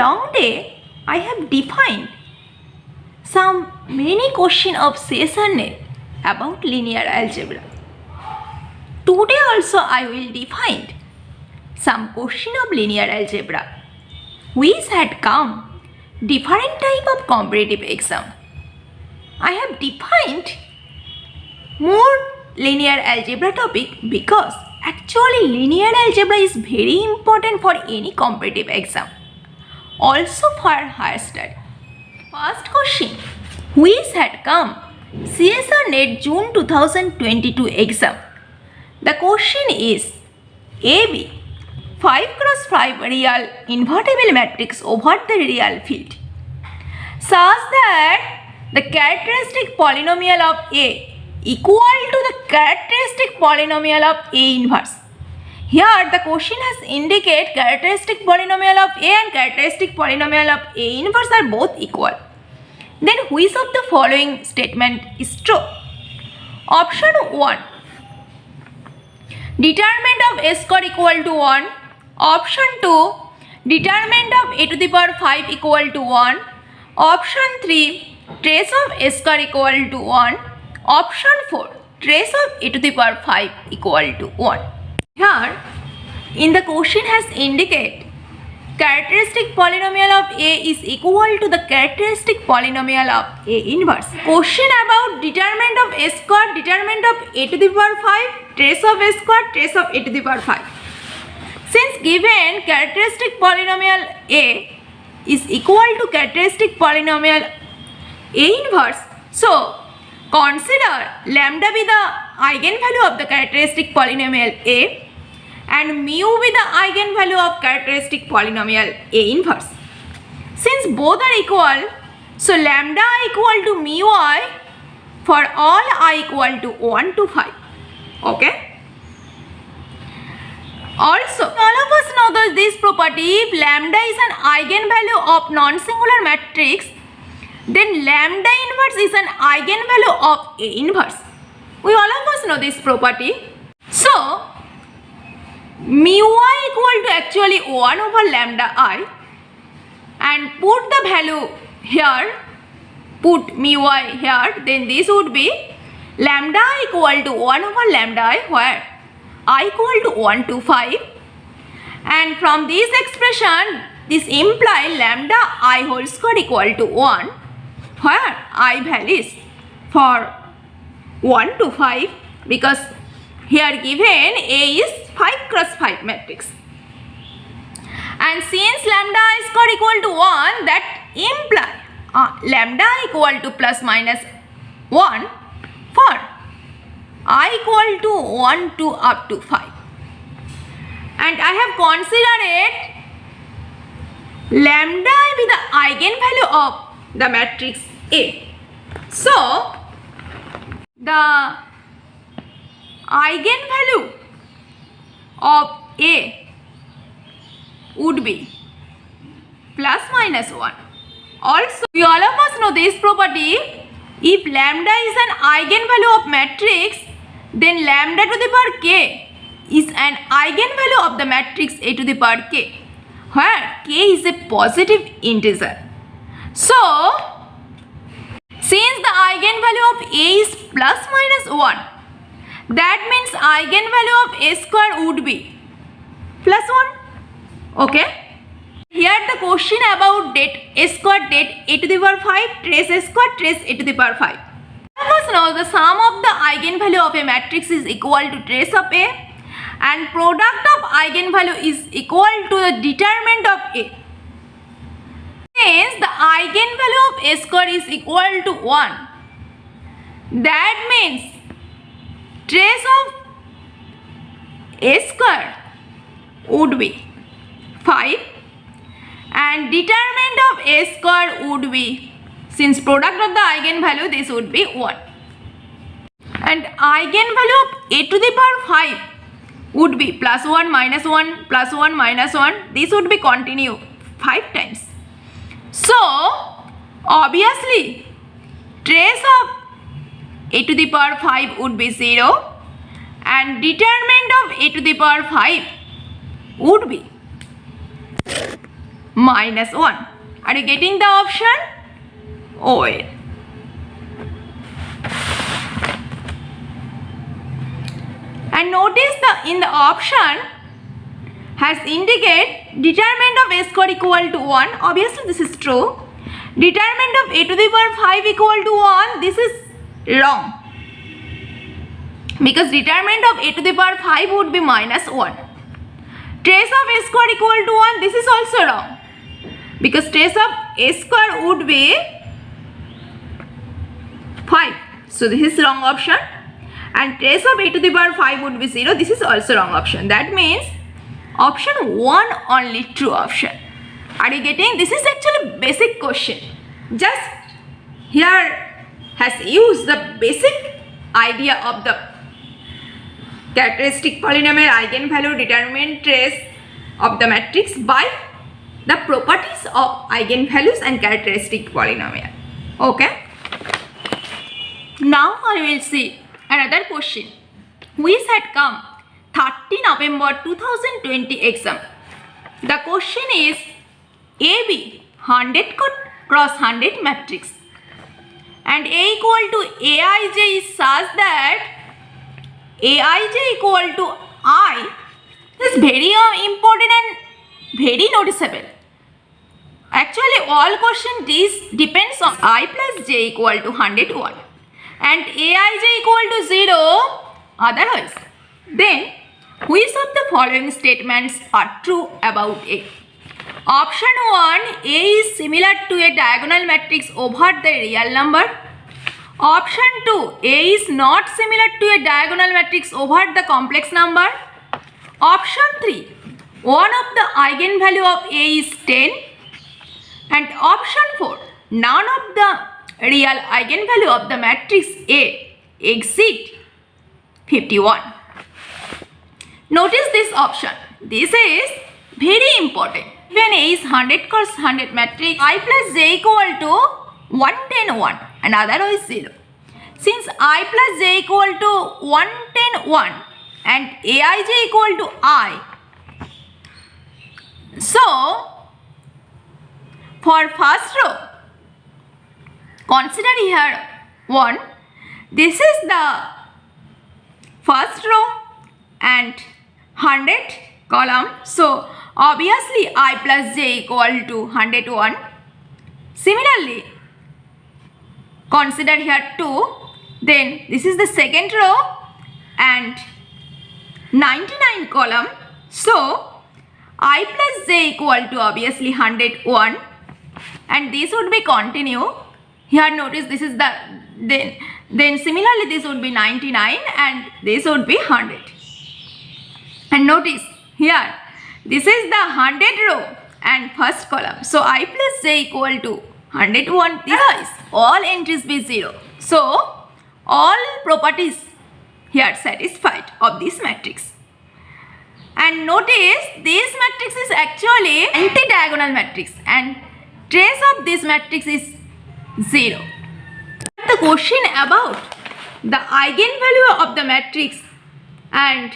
long day, I have defined some many questions of CSIR about linear algebra. Today also I will define some question of linear algebra which had come different type of competitive exam. I have defined more linear algebra topic because actually linear algebra is very important for any competitive exam, also for higher study. First question, which had come CSIR NET June 2022 exam. The question is AB 5 cross 5 real invertible matrix over the real field such that the characteristic polynomial of A equal to the characteristic polynomial of A inverse. Here the question has indicate characteristic polynomial of A and characteristic polynomial of A inverse are both equal. Then which of the following statement is true? Option 1. Determinant of A square equal to 1. Option 2. Determinant of A to the power 5 equal to 1. Option 3. Trace of A square equal to 1. Option 4. Trace of A to the power 5 equal to 1. Here in the question has indicate characteristic polynomial of A is equal to the characteristic polynomial of A inverse. Question about determinant of A square, determinant of A to the power 5, trace of A square, trace of A to the power 5. Since given characteristic polynomial A is equal to characteristic polynomial A inverse, so consider lambda be the eigenvalue of the characteristic polynomial A and mu be the eigenvalue of characteristic polynomial A inverse. Since both are equal, so lambda equal to mu I for all I equal to 1 to 5. Okay. Also, all of us know that this property, if lambda is an eigenvalue of non-singular matrix, then lambda inverse is an eigenvalue of A inverse. We all of us know this property. So, mu I equal to actually 1 over lambda I, and put the value here, put mu I here, then this would be lambda I equal to 1 over lambda I, where I equal to 1 to 5, and from this expression this imply lambda I whole square equal to 1, where I values for 1 to 5 because here given A is 5 cross 5 matrix. And since lambda I square equal to 1, that imply lambda equal to plus minus 1 for I equal to 1 to up to 5. And I have considered lambda be the eigenvalue of the matrix A. So, the eigenvalue of A would be plus minus 1. Also, we all of us know this property. If lambda is an eigenvalue of matrix, then lambda to the power k is an eigenvalue of the matrix A to the power k, where k is a positive integer. So, since the eigenvalue of A is plus minus 1, that means eigenvalue of A square would be plus 1. Okay. Here the question about det A square det A to the power 5, trace A square, trace A to the power 5. All of us know the sum of the eigenvalue of a matrix is equal to trace of A, and product of eigenvalue is equal to the determinant of A. Since the eigenvalue of A square is equal to 1, that means trace of A square would be 5 and determinant of A square would be, since product of the eigenvalue, this would be 1. And eigenvalue of A to the power 5 would be plus 1 minus 1 plus 1 minus 1. This would be continue 5 times. So, obviously, trace of A to the power 5 would be 0 and determinant of A to the power 5 would be minus 1. Are you getting the option? OL. And notice in the option has indicate determinant of a square equal to 1. Obviously this is true. Determinant of a to the power 5 equal to 1. This is wrong. Because determinant of a to the power 5 would be minus 1. Trace of a square equal to 1. This is also wrong. Because trace of a square would be 5. So this is wrong option. And trace of a to the power 5 would be 0. This is also wrong option. That means option 1 only true option. Are you getting? This is actually basic question. Just here has used the basic idea of the characteristic polynomial, eigenvalue, determinant, trace of the matrix by the properties of eigenvalues and characteristic polynomial. Okay. Now I will see another question which had come 30 November 2020 exam. The question is AB 100 cross 100 matrix and A equal to Aij is such that Aij equal to I. This is very important and very noticeable. Actually all question depends on I plus j equal to 101 and Aij equal to 0 otherwise. Then which of the following statements are true about A? Option 1, A is similar to a diagonal matrix over the real number. Option 2, A is not similar to a diagonal matrix over the complex number. Option 3, one of the eigenvalue of A is 10. And option 4, none of the real eigenvalue of the matrix A exceed 51. Notice this option. This is very important. When A is 100 cross 100 matrix, I plus j equal to 110 1 and otherwise 0. Since I plus j equal to 110 1 and Aij equal to I, so for first row, consider here 1. This is the first row and 100 column. So obviously I plus j equal to 101. Similarly, consider here 2. Then this is the second row and 99 column. So I plus j equal to obviously 101 and this would be continue. Here notice this is the then similarly this would be 99 and this would be 100. And notice here this is the 100 row and first column. So I plus j equal to 101. Otherwise all entries be 0. So all properties here satisfied of this matrix. And notice this matrix is actually anti-diagonal matrix and trace of this matrix is 0. The question about the eigenvalue of the matrix and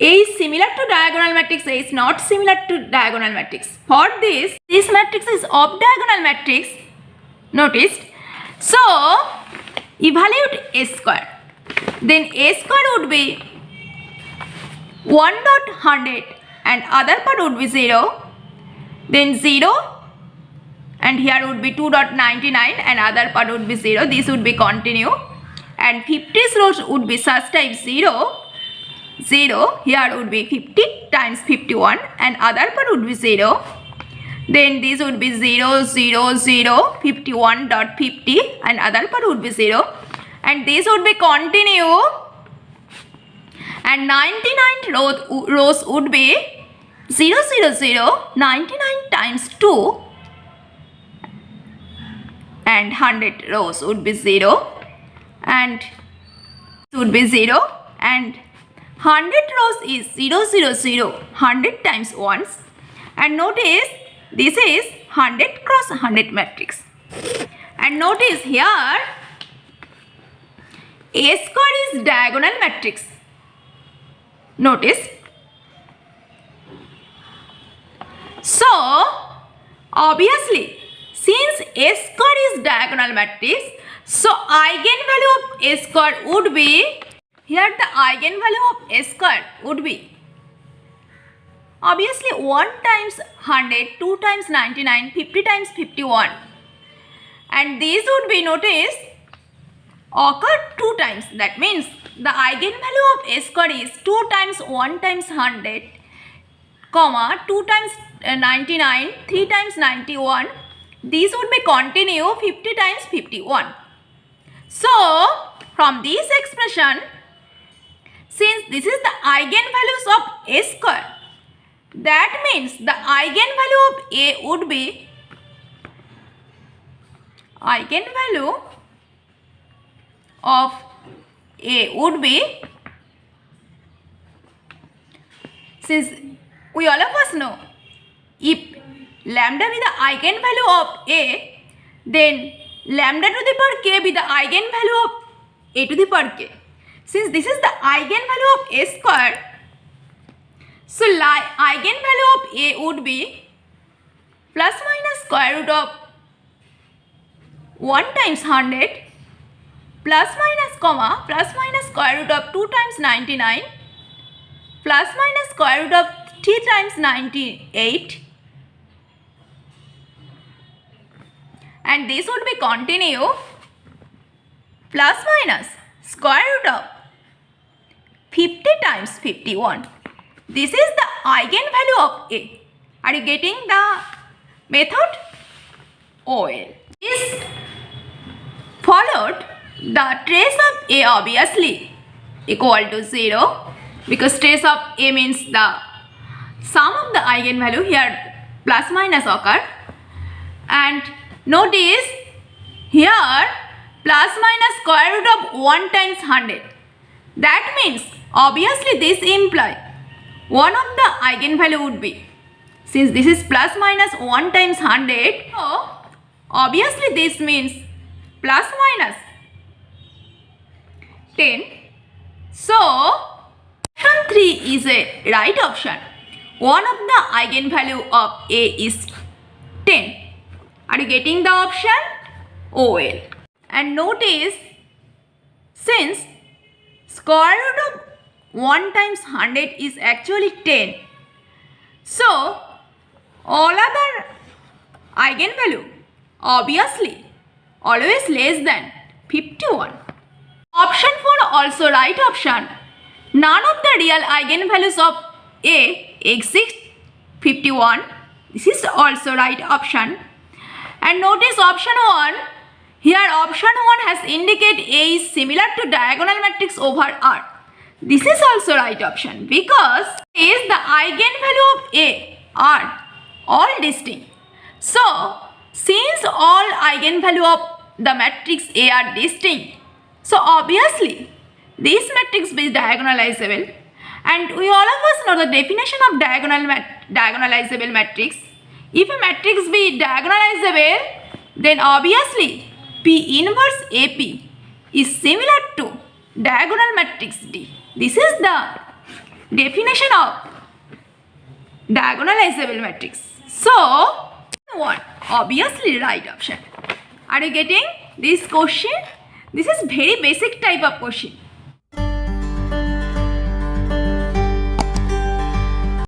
A is similar to diagonal matrix, A is not similar to diagonal matrix. For this matrix is off diagonal matrix. Notice. So evaluate A square. Then A square would be 1.100 and other part would be 0. Then 0 and here would be 2.99 and other part would be 0. This would be continue and 50's rows would be such type 0. 0 here would be 50 times 51 and other part would be 0. Then this would be 0 0 0 51.50 and other part would be 0 and this would be continue and 99 rows would be 0 0 0 99 times 2 and 100 rows would be 0 and would be 0 and 100 rows is 0 0 0 100 times once and notice this is 100 cross 100 matrix and notice here A square is diagonal matrix. Notice So obviously since A square is diagonal matrix, so eigenvalue of A square would be, here the eigenvalue of A square would be obviously 1 times 100, 2 times 99, 50 times 51, and these would be, notice, occur 2 times. That means the eigenvalue of A square is 2 times 1 times 100, comma 2 times 99, 3 times 91. These would be continue 50 times 51. So from this expression, since this is the eigenvalues of A square, that means the eigenvalue of A would be, eigenvalue of A would be, since we all of us know, if lambda be the eigenvalue of A, then lambda to the power k be the eigenvalue of A to the power k. Since this is the eigenvalue of A square, so eigenvalue of A would be plus minus square root of 1 times 100 plus minus comma plus minus square root of 2 times 99 plus minus square root of 3 times 98, and this would be continue plus minus square root of 50 times 51. This is the eigenvalue of A. Are you getting the method? Well, is followed, the trace of A obviously equal to 0, because trace of A means the sum of the eigenvalue. Here plus minus occur, and notice here plus minus square root of 1 times 100. That means obviously this imply one of the eigenvalue would be, since this is plus minus 1 times 100, so obviously this means plus minus 10. So option 3 is a right option. One of the eigenvalue of A is 10. Are you getting the option? Oh well. And notice, since square root of 1 times 100 is actually 10, so all other eigenvalue obviously always less than 51. Option 4 also right option. None of the real eigenvalues of A exceeds 51. This is also right option. And notice option 1. Here option 1 has indicated A is similar to diagonal matrix over R. This is also right option, because is the eigenvalue of A are all distinct. So since all eigenvalue of the matrix A are distinct, so obviously this matrix is diagonalizable, and we all of us know the definition of diagonalizable matrix. If a matrix be diagonalizable, then obviously P inverse AP is similar to diagonal matrix D. This is the definition of diagonalizable matrix. So 1 obviously right option. Are you getting this question? This is very basic type of question.